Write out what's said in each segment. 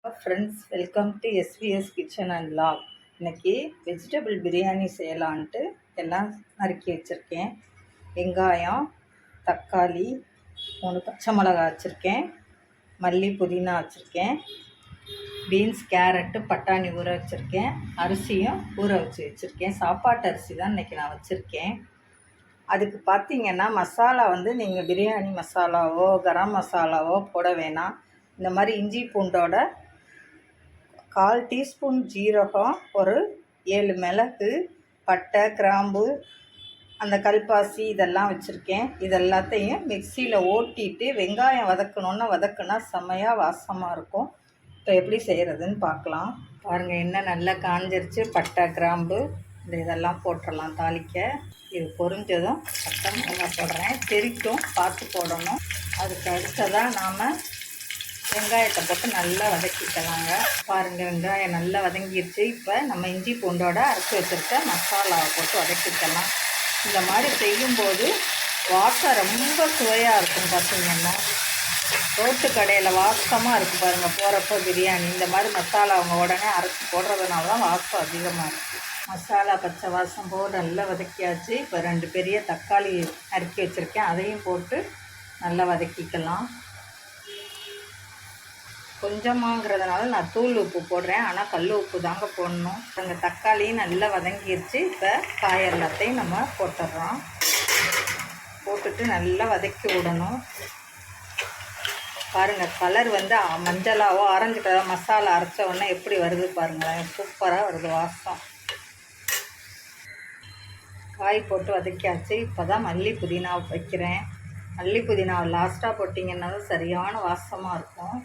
Friends, welcome to SVS kitchen and log. இன்றைக்கி vegetable biryani செய்யலான்ட்டு எல்லாம் நறுக்கி வச்சுருக்கேன். வெங்காயம், தக்காளி, 3 பச்சை மிளகா வச்சுருக்கேன், மல்லி புதினா வச்சுருக்கேன், பீன்ஸ் கேரட்டு பட்டாணி ஊற வச்சுருக்கேன், அரிசியும் ஊற வச்சுருக்கேன். சாப்பாட்டு அரிசி தான் இன்றைக்கி நான் வச்சுருக்கேன். அதுக்கு பார்த்திங்கன்னா மசாலா நீங்கள் பிரியாணி மசாலாவோ கரம் மசாலாவோ போட வேணாம். இந்த மாதிரி இஞ்சி பூண்டோட 1/4 டீஸ்பூன் ஜீரகம், ஒரு 7 மிளகு, பட்டை, கிராம்பு, அந்த கல்பாசி இதெல்லாம் வச்சுருக்கேன். இதெல்லாத்தையும் மிக்சியில் ஓட்டிட்டு வெங்காயம் வதக்குனா செம்மையாக வாசமாக இருக்கும். இப்போ எப்படி செய்கிறதுன்னு பார்க்கலாம். பாருங்கள், எண்ணெய் நல்லா காஞ்சிருச்சு. பட்டை, கிராம்பு இதெல்லாம் போட்டுடலாம் தாளிக்க. இது பொரிஞ்சதும் பட்டை மிளகா போடுறேன். தெரிக்கும், பார்த்து போடணும். அதுக்கு அடுத்ததாக நாம் வெங்காயத்தை போட்டு நல்லா வதக்கிக்கலாங்க. பாருங்கள், வெங்காயம் நல்லா வதங்கிடுச்சு. இப்போ நம்ம இஞ்சி பூண்டோட அரைச்சி வச்சுருக்க மசாலாவை போட்டு வதக்கிக்கலாம். இந்த மாதிரி செய்யும்போது வாசம் ரொம்ப சுவையாக இருக்கும். பார்த்திங்கன்னா ரோட்டு கடையில் வாசமாக இருக்குது பாருங்கள். போகிறப்போ பிரியாணி இந்த மாதிரி மசாலா அவங்க உடனே அரைச்சி போடுறதுனால தான் வாசம் அதிகமாக இருக்குது. மசாலா பச்சை வாசம் போட்டு நல்லா வதக்கியாச்சு. இப்போ 2 பெரிய தக்காளி நறுக்கி வச்சுருக்கேன், அதையும் போட்டு நல்லா வதக்கிக்கலாம். கொஞ்சமாங்கிறதுனால நான் தூள் உப்பு போடுறேன், ஆனால் கல் உப்பு தாங்க போடணும். அந்த தக்காளியும் நல்லா வதங்கிடுச்சு. இப்போ காய் எல்லாத்தையும் நம்ம போட்டுடுறோம். போட்டுட்டு நல்லா வதக்கி விடணும். பாருங்கள், கலர் மஞ்சளாவோ ஆரஞ்சு கலர் மசாலா அரைச்ச உடனே எப்படி வருது பாருங்களேன். சூப்பராக வருது வாசம். காய் போட்டு வதக்கியாச்சு. இப்போ தான் மல்லி புதினா வைக்கிறேன். மல்லி புதினாவை லாஸ்ட்டாக போட்டிங்கன்னா தான் சரியான வாசமாக இருக்கும்.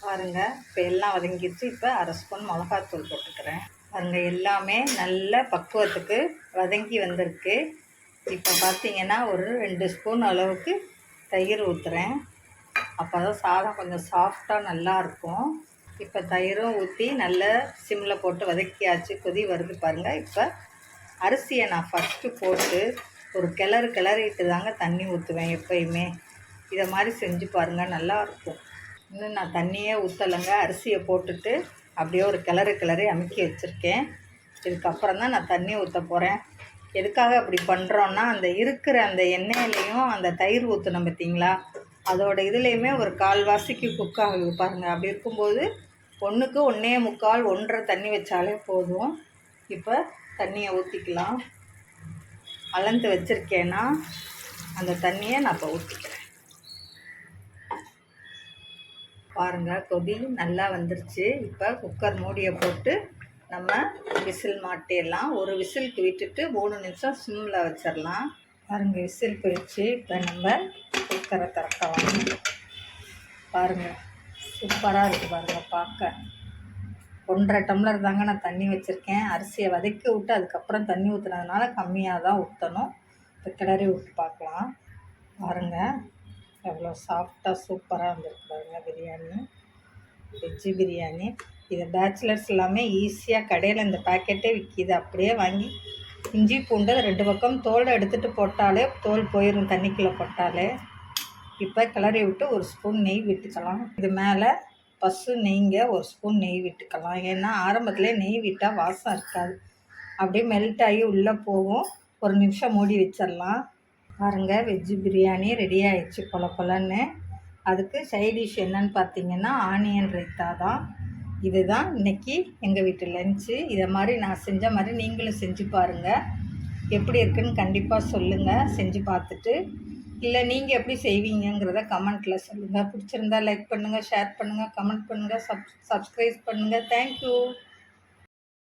பாருங்கள், இப்போ எல்லாம் வதங்கிடுச்சு. இப்போ 1/2 ஸ்பூன் மிளகாத்தூள் போட்டுக்கிறேன். பாருங்கள், எல்லாமே நல்ல பக்குவத்துக்கு வதங்கி வந்திருக்கு. இப்போ பார்த்திங்கன்னா ஒரு 2 ஸ்பூன் அளவுக்கு தயிர் ஊற்றுறேன். அப்போ தான் சாதம் கொஞ்சம் சாஃப்டாக நல்லாயிருக்கும். இப்போ தயிரும் ஊற்றி நல்லா சிம்மில் போட்டு வதக்கியாச்சு. கொதி வருது பாருங்கள். இப்போ அரிசியை நான் ஃபஸ்ட்டு போட்டு ஒரு கிளறிட்டு தாங்க தண்ணி ஊற்றுவேன் எப்போயுமே. இதை மாதிரி செஞ்சு பாருங்கள், நல்லாயிருக்கும். இன்னும் நான் தண்ணியே ஊற்றலைங்க. அரிசியை போட்டுட்டு அப்படியே ஒரு கிளறி அமுக்கி வச்சுருக்கேன். இதுக்கப்புறம் தான் நான் தண்ணி ஊற்ற போகிறேன். எதுக்காக அப்படி பண்ணுறோன்னா, அந்த இருக்கிற அந்த எண்ணெயிலையும் அந்த தயிர் ஊற்றணும் பார்த்திங்களா, அதோட இதுலேயுமே ஒரு 1/4 வாசிக்கு குக் ஆகுது பாருங்கள். அப்படி இருக்கும்போது 1க்கு 1.25 1/2 தண்ணி வச்சாலே போதும். இப்போ தண்ணியை ஊற்றிக்கலாம். அளந்து வச்சுருக்கேன்னா அந்த தண்ணியை நான் இப்போ ஊற்றிக்கிறேன். பாருங்கள், கொதி நல்லா வந்துருச்சு. இப்போ குக்கர் மூடியை போட்டு நம்ம விசில் மாட்டிடலாம். ஒரு விசிலுக்கு விட்டுட்டு 3 நிமிஷம் சிம்மில் வச்சிடலாம். பாருங்கள், விசில் போயிடுச்சு. இப்போ நம்ம குக்கரை திறக்கலாம். பாருங்கள், சூப்பராக இருக்குது பாருங்கள் பார்க்க. 1/2 டம்ளர் தாங்க நான் தண்ணி வச்சுருக்கேன். அரிசியை வதக்கி விட்டு அதுக்கப்புறம் தண்ணி ஊற்றுனதுனால கம்மியாக தான் ஊற்றணும். இப்போ கிளறி விட்டு பார்க்கலாம். பாருங்கள், எவ்வளோ சாஃப்டாக சூப்பராக வந்துருக்கு பாருங்கள் பிரியாணி, வெஜ்ஜு பிரியாணி. இதை பேச்சுலர்ஸ் எல்லாமே ஈஸியாக கடையில் இந்த பேக்கெட்டே விற்கிது. அப்படியே வாங்கி இஞ்சி பூண்டு 2 பக்கம் தோலை எடுத்துகிட்டு போட்டாலே தோல் போயிடும் தண்ணிக்குள்ளே போட்டாலே. இப்போ கிளறி விட்டு 1 ஸ்பூன் நெய் விட்டுக்கலாம். இது மேலே பசு நெய்ங்க 1 ஸ்பூன் நெய் விட்டுக்கலாம். ஏன்னா ஆரம்பத்துலேயே நெய் விட்டால் வாசம் இருக்காது. அப்படியே மெல்ட் ஆகி உள்ளே போகும். 1 நிமிஷம் மூடி வச்சிடலாம். பாருங்கள், வெஜ்ஜு பிரியாணி ரெடி ஆகிடுச்சு பொலன்னு. அதுக்கு சைடிஷ் என்னன்னு பார்த்திங்கன்னா ஆனியன் ரைத்தா தான். இதுதான் இன்றைக்கி எங்கள் வீட்டு லஞ்சு. இதை மாதிரி நான் செஞ்ச மாதிரி நீங்களும் செஞ்சு பாருங்கள். எப்படி இருக்குன்னு கண்டிப்பாக சொல்லுங்கள் செஞ்சு பார்த்துட்டு. இல்லை நீங்கள் எப்படி செய்வீங்கிறத கமெண்ட்டில் சொல்லுங்கள். பிடிச்சிருந்தா லைக் பண்ணுங்கள், ஷேர் பண்ணுங்கள், கமெண்ட் பண்ணுங்கள், சப்ஸ்கிரைப் பண்ணுங்கள். தேங்க்யூ.